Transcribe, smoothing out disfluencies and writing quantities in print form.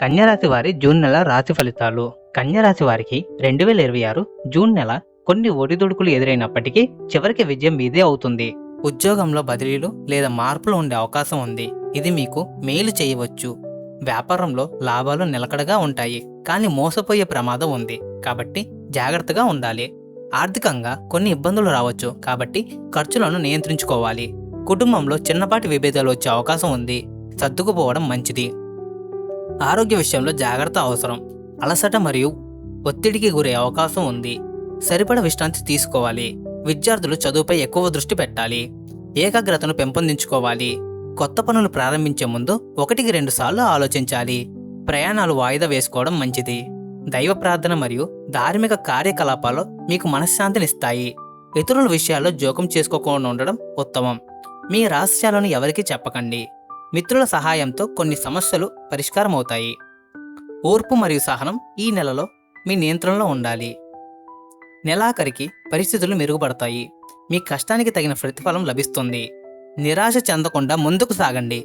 కన్యరాశి వారి జూన్ నెల రాశి ఫలితాలు. కన్యరాశి వారికి 2026 జూన్ నెల కొన్ని ఒడిదుడుకులు ఎదురైనప్పటికీ చివరికి విజయం మీదే అవుతుంది. ఉద్యోగంలో బదిలీలు లేదా మార్పులు ఉండే అవకాశం ఉంది. ఇది మీకు మేలు చేయవచ్చు. వ్యాపారంలో లాభాలు నిలకడగా ఉంటాయి, కానీ మోసపోయే ప్రమాదం ఉంది, కాబట్టి జాగ్రత్తగా ఉండాలి. ఆర్థికంగా కొన్ని ఇబ్బందులు రావచ్చు, కాబట్టి ఖర్చులను నియంత్రించుకోవాలి. కుటుంబంలో చిన్నపాటి విభేదాలు వచ్చే అవకాశం ఉంది, సర్దుకుపోవడం మంచిది. ఆరోగ్య విషయంలో జాగ్రత్త అవసరం. అలసట మరియు ఒత్తిడికి గురే అవకాశం ఉంది. సరిపడా విశ్రాంతి తీసుకోవాలి. విద్యార్థులు చదువుపై ఎక్కువ దృష్టి పెట్టాలి. ఏకాగ్రతను పెంపొందించుకోవాలి. కొత్త పనులు ప్రారంభించే ముందు 1-2 సార్లు ఆలోచించాలి. ప్రయాణాలు వాయిదా వేసుకోవడం మంచిది. దైవ ప్రార్థన మరియు ధార్మిక కార్యకలాపాలు మీకు మనశ్శాంతినిస్తాయి. ఇతరుల విషయాల్లో జోక్యం చేసుకోకుండా ఉండడం ఉత్తమం. మీ రహస్యాలను ఎవరికీ చెప్పకండి. మిత్రుల సహాయంతో కొన్ని సమస్యలు పరిష్కారం అవుతాయి. ఓర్పు మరియు సహనం ఈ నెలలో మీ నియంత్రణలో ఉండాలి. నెలాఖరికి పరిస్థితులు మెరుగుపడతాయి. మీ కష్టానికి తగిన ప్రతిఫలం లభిస్తుంది. నిరాశ చెందకుండా ముందుకు సాగండి.